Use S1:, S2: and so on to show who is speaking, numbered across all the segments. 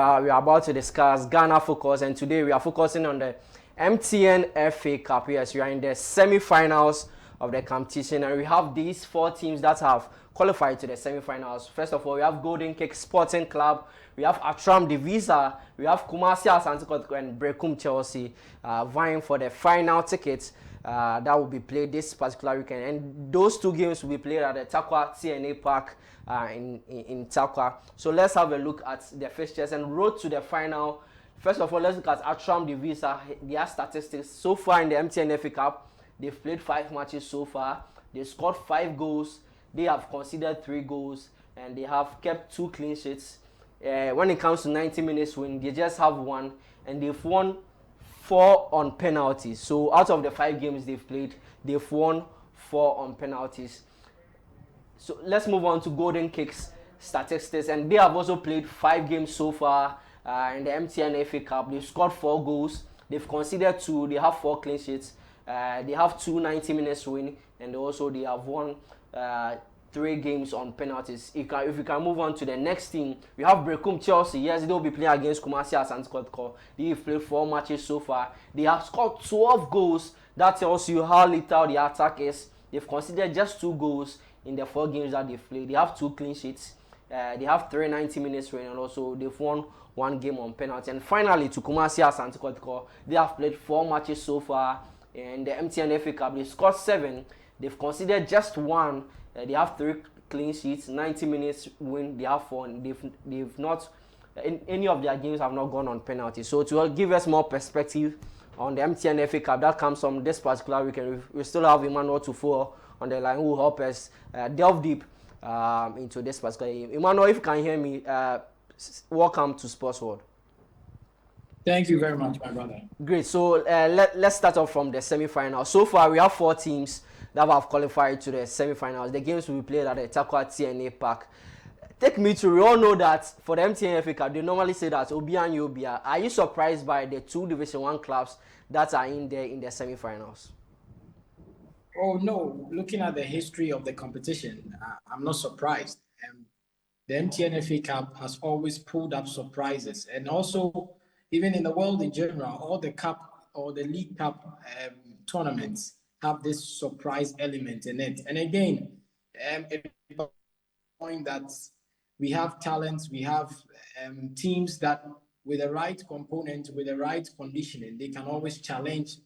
S1: We are about to discuss Ghana Focus, and today we are focusing on the MTN FA Cup. Yes, we are in the semi-finals of the competition, and we have these four teams that have qualified to the semi-finals. First of all, we have Golden Cake Sporting Club, we have Attram Di Visser, we have Kumasi Asante Kotoko and Berekum Chelsea vying for the final tickets that will be played this particular weekend. And those two games will be played at the Takwa TNA Park in Takwa. So let's have a look at the fixtures and road to the final. First of all, let's look at Attram Di Visser, their statistics. So far in the MTN FA Cup, they've played 5 matches so far. They scored 5 goals. They have conceded 3 goals. And they have kept 2 clean sheets. When it comes to 90 minutes win, they just have 1. And they've won 4 on penalties. So out of the 5 games they've played, they've won 4 on penalties. So let's move on to Golden Cake's statistics, and they have also played 5 games so far in the MTN FA Cup. They've scored 4 goals, they've conceded 2, they have 4 clean sheets, they have 2 90 minutes win, and also they have won 3 games on penalties. If you can move on to the next team, we have Berekum Chelsea. Yes, they'll be playing against Kumasi Asante Kotoko. They've played 4 matches so far. They have scored 12 goals. That tells you how little the attack is. They've conceded just 2 goals in the 4 games that they've played. They have 2 clean sheets. They have 3 90 minutes win, and also they've won 1 game on penalty. And finally, to Kumasi Asante Kotoko, they have played 4 matches so far in the MTN FA Cup. They've scored 7. They've conceded just 1. They have 3 clean sheets, 90 minutes win. They have 4. And they've not in any of their games have not gone on penalty. So to give us more perspective on the MTN FA Cup that comes from this particular weekend, we still have Emmanuel Tufo on the line who will help us delve deep into this particular game. Emmanuel, if you can hear me, welcome to Sports World.
S2: Thank you very much, my brother.
S1: Great. So let's start off from the semi-final. So far, we have 4 teams that have qualified to the semi-finals. The games will be played at the Takwa TNA Park. Take me to, we all know that for the MTN FA Cup, they normally say that Obia and Yobia. Are you surprised by the 2 Division 1 clubs that are in there in the semi-finals?
S2: Oh, no. Looking at the history of the competition, I'm not surprised. The MTN FA Cup has always pulled up surprises. And also, even in the world in general, all the Cup or the League Cup tournaments have this surprise element in it. And again, it point that we have talents, we have teams that with the right component, with the right conditioning, they can always challenge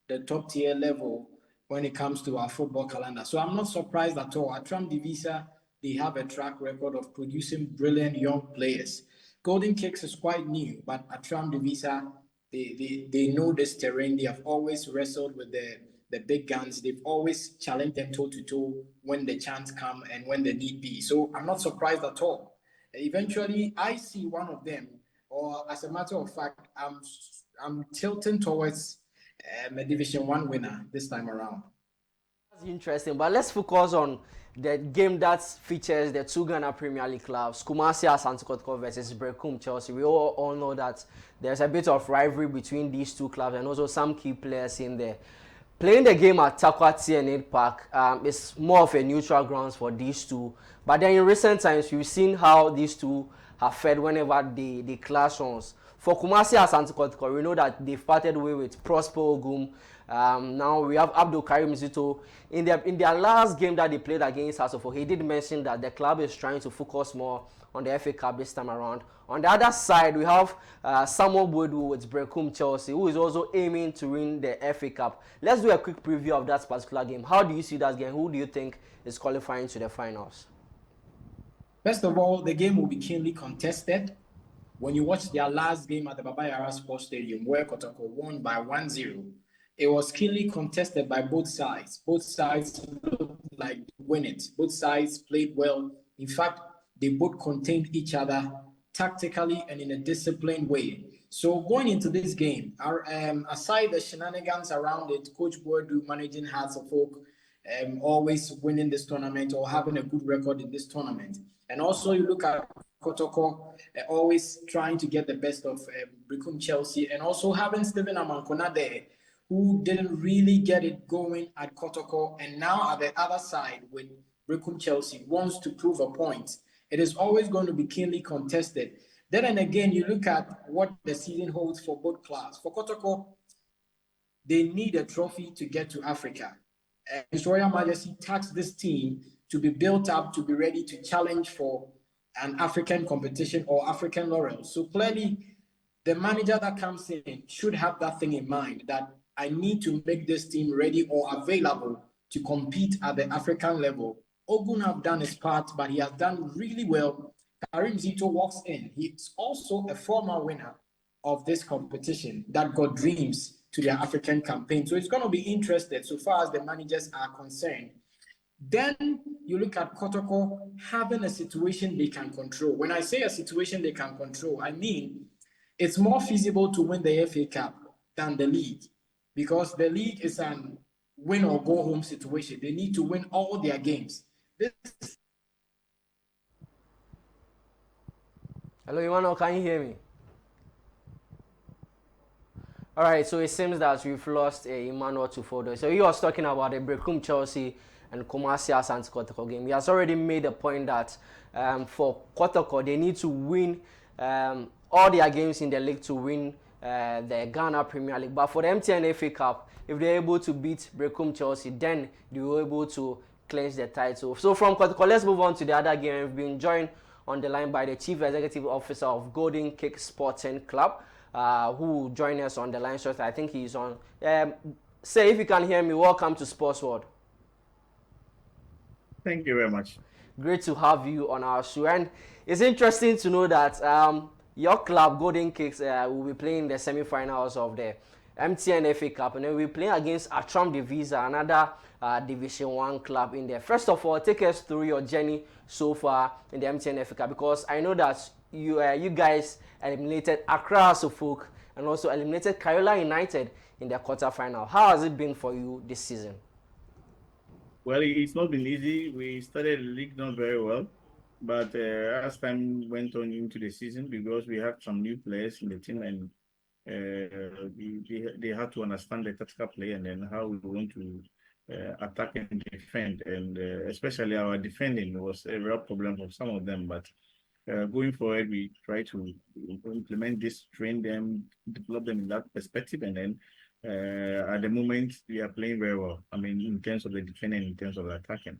S2: the top tier level when it comes to our football calendar. So I'm not surprised at all. Attram Di Visser, they have a track record of producing brilliant young players. Golden Cakes is quite new, but Attram Di Visser, they know this terrain. They have always wrestled with the big guns. They've always challenged them toe-to-toe when the chance come and when the need be. So I'm not surprised at all. Eventually, I see one of them, or as a matter of fact, I'm tilting towards a Division 1 winner this time around.
S1: That's interesting, but let's focus on the game that features the 2 Ghana Premier League clubs, Kumasi Asante Kotoko versus Berekum Chelsea. We all know that there's a bit of rivalry between these 2 clubs and also some key players in there. Playing the game at Takwa TNA Park is more of a neutral grounds for these 2. But then in recent times, we've seen how these 2 have fared whenever they clash once. For Kumasi Asante Kotoko, we know that they've parted way with Prosper Ogum. Now we have Abdul Karim Zito. In their last game that they played against Hasofo, he did mention that the club is trying to focus more on the FA Cup this time around. On the other side, we have Samuel Bodu with Berekum Chelsea, who is also aiming to win the FA Cup. Let's do a quick preview of that particular game. How do you see that game? Who do you think is qualifying to the finals?
S2: First of all, the game will be keenly contested. When you watch their last game at the Baba Yara Sports Stadium, where Kotoko won by 1-0, it was keenly contested by both sides. Both sides looked like win it. Both sides played well. In fact, they both contained each other tactically and in a disciplined way. So going into this game, aside the shenanigans around it, Coach Boadu managing Hearts of Oak, always winning this tournament or having a good record in this tournament. And also you look at Kotoko, always trying to get the best of Berekum Chelsea, and also having Stephen Amankona there, who didn't really get it going at Kotoko, and now at the other side with Berekum Chelsea wants to prove a point. It is always going to be keenly contested. Then and again, you look at what the season holds for both clubs. For Kotoko, they need a trophy to get to Africa. His Royal Majesty tasked this team to be built up to be ready to challenge for an African competition or African laurels. So clearly, the manager that comes in should have that thing in mind that I need to make this team ready or available to compete at the African level. Ogun have done his part, but he has done really well. Karim Zito walks in. He's also a former winner of this competition that got dreams to their African campaign. So it's going to be interesting so far as the managers are concerned. Then you look at Kotoko having a situation they can control. When I say a situation they can control, I mean it's more feasible to win the FA Cup than the league because the league is an win or go home situation. They need to win all their games.
S1: Hello, Emmanuel, can you hear me? All right, so it seems that we've lost Emmanuel to Fodo. So he was talking about the Berekum Chelsea and Kumasi Asante Kotoko game. He has already made a point that for Kotoko, they need to win all their games in the league to win the Ghana Premier League. But for the MTN FA Cup, if they're able to beat Berekum Chelsea, then they will be able to clinch the title. So from Kotoko, let's move on to the other game. We've been joined on the line by the Chief Executive Officer of Golden Cake Sporting Club. Who join us on the line short. I think he's on. Say, if you can hear me, welcome to Sports World.
S3: Thank you very much.
S1: Great to have you on our show. And it's interesting to know that your club, Golden Cakes, will be playing the semi-finals of the MTN FA Cup, and then we'll be playing against Attram Di Visser, another Division 1 club in there. First of all, take us through your journey so far in the MTN FA Cup, because I know that you guys eliminated Accra Suffolk and also eliminated Karaola United in the quarterfinal. How has it been for you this season?
S3: Well, it's not been easy. We started the league not very well, but as time went on into the season, because we had some new players in the team, and they had to understand the tactical play and then how we want to attack and defend. And especially our defending was a real problem for some of them, but going forward, we try to implement this, train them, develop them in that perspective, and then at the moment we are playing very well. I mean, in terms of the defending, in terms of the attacking.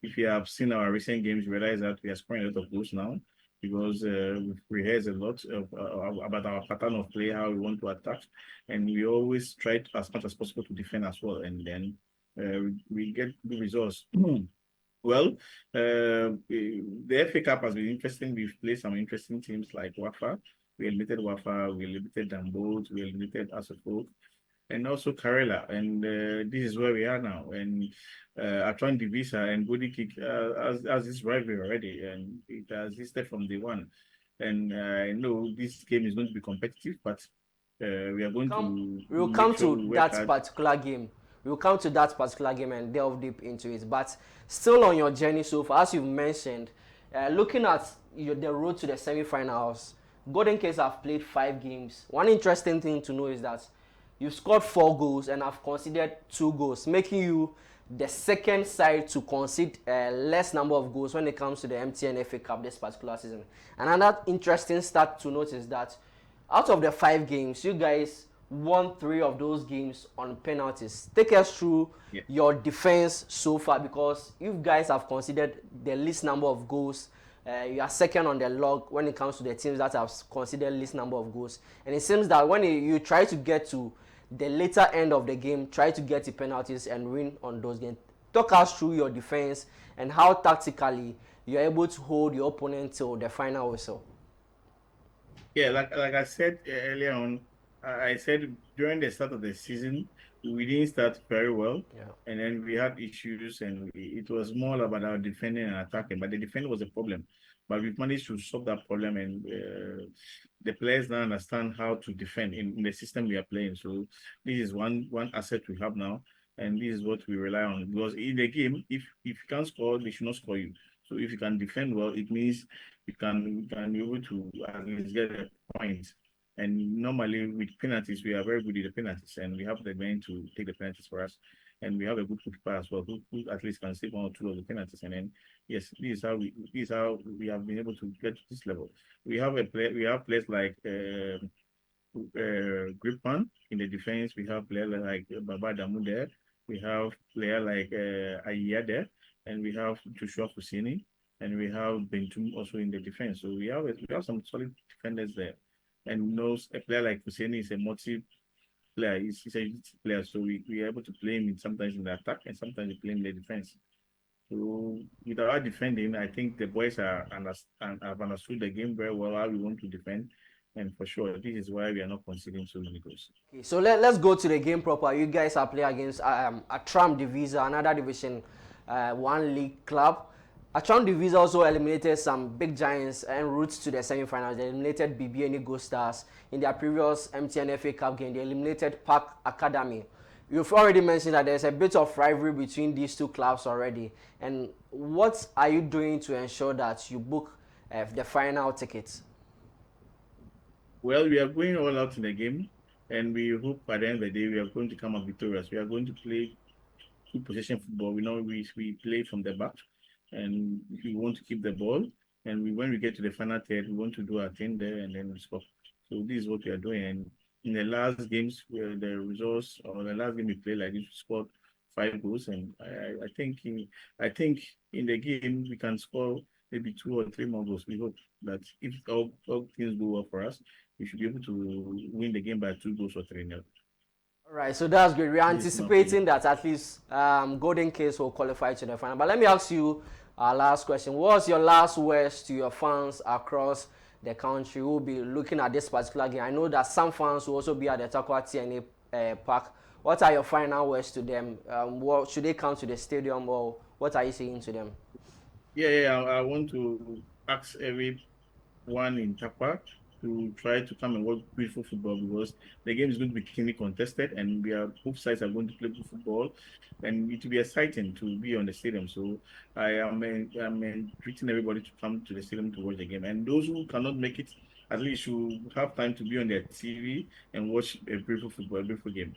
S3: If you have seen our recent games, you realize that we are scoring a lot of goals now because we've rehearsed a lot about our pattern of play, how we want to attack, and we always try as much as possible to defend as well, and then we get good results. Well, the FA Cup has been interesting. We've played some interesting teams like Wafa. We eliminated Wafa, we eliminated Dambot, we eliminated Asofo, and also Karela. And this is where we are now. And Attram Di Visser and Golden Cake has this rivalry already, and it has existed from day one. And I know this game is going to be competitive, but we are going to.
S1: We will come to that particular game. We will come to that particular game and delve deep into it. But still on your journey so far, as you've mentioned, looking at the road to the semi-finals, Golden Cakes have played 5 games. One interesting thing to know is that you've scored 4 goals and have conceded 2 goals, making you the second side to concede less number of goals when it comes to the MTN FA Cup this particular season. And another interesting stat to note is that out of the 5 games, you guys won 3 of those games on penalties. Take us through your defense so far, because you guys have considered the least number of goals. You are second on the log when it comes to the teams that have considered least number of goals. And it seems that when you try to get to the later end of the game, try to get the penalties and win on those games. Talk us through your defense and how tactically you're able to hold your opponent till the final whistle.
S3: Yeah, like I said earlier on, I said during the start of the season, we didn't start very well, and then we had issues, and it was more about our defending and attacking, but the defending was a problem. But we've managed to solve that problem, and the players now understand how to defend in the system we are playing. So this is one asset we have now, and this is what we rely on. Because in the game, if you can't score, they should not score you. So if you can defend well, it means you can be able to at least get a point. And normally with penalties, we are very good at the penalties, and we have the men to take the penalties for us. And we have a good goalkeeper as well, who at least can save 1 or 2 of the penalties. And then yes, this is how we have been able to get to this level. We have players like Gripan in the defense. We have players like Baba Damu there. We have player like Aya there, and we have Joshua Fusini, and we have Bentum also in the defense. So we have some solid defenders there. And knows a player like Fusini is a multi player. He's a utility player, so we are able to play him sometimes in the attack and sometimes we play him in the defense. So with our defending, I think the boys have understood the game very well, how we want to defend. And for sure, this is why we are not conceding so many goals.
S1: Okay, so let's go to the game proper. You guys are playing against Attram Di Visser, another Division 1 league club. Attram Di Visser also eliminated some big giants en route to the semi-finals. They eliminated BBN Go Stars in their previous MTN FA Cup game. They eliminated Park Academy. You've already mentioned that there's a bit of rivalry between these two clubs already. And what are you doing to ensure that you book the final tickets?
S3: Well, we are going all out in the game, and we hope by the end of the day we are going to come up victorious. We are going to play good possession football. We know we play from the back, and we want to keep the ball. And when we get to the final third, we want to do our thing there, and then we score. So this is what we are doing. And in the last games, where the results or the last game we played like this, we scored 5 goals, and I think in the game we can score maybe 2 or 3 more goals. We hope that if all things go well for us, we should be able to win the game by 2 goals or 3-0.
S1: All right, so that's great. We're
S3: This is not
S1: anticipating that at least Golden Case will qualify to the final. But let me ask you our last question. What's your last words to your fans across the country who will be looking at this particular game? I know that some fans will also be at the Takwa TNA Park. What are your final words to them? What, should they come to the stadium, or what are you saying to them?
S3: I want to ask everyone in Tapa to try to come and watch beautiful football, because the game is going to be keenly contested, and both sides are going to play good football, and it will be exciting to be on the stadium. So I'm treating everybody to come to the stadium to watch the game, and those who cannot make it, at least should have time to be on their TV and watch a beautiful football, a beautiful game.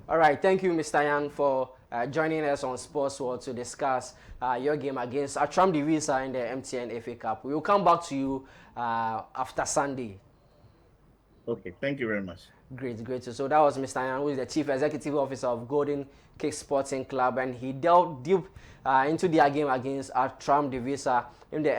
S1: All right, thank you, Mr. Yan, for joining us on Sports World to discuss your game against Attram Di Visser in the MTN FA Cup. We will come back to you after Sunday.
S3: Okay, thank you very much.
S1: Great. So that was Mr. Yan, who is the Chief Executive Officer of Golden Cake Sporting Club, and he delved deep into their game against Attram Di Visser in the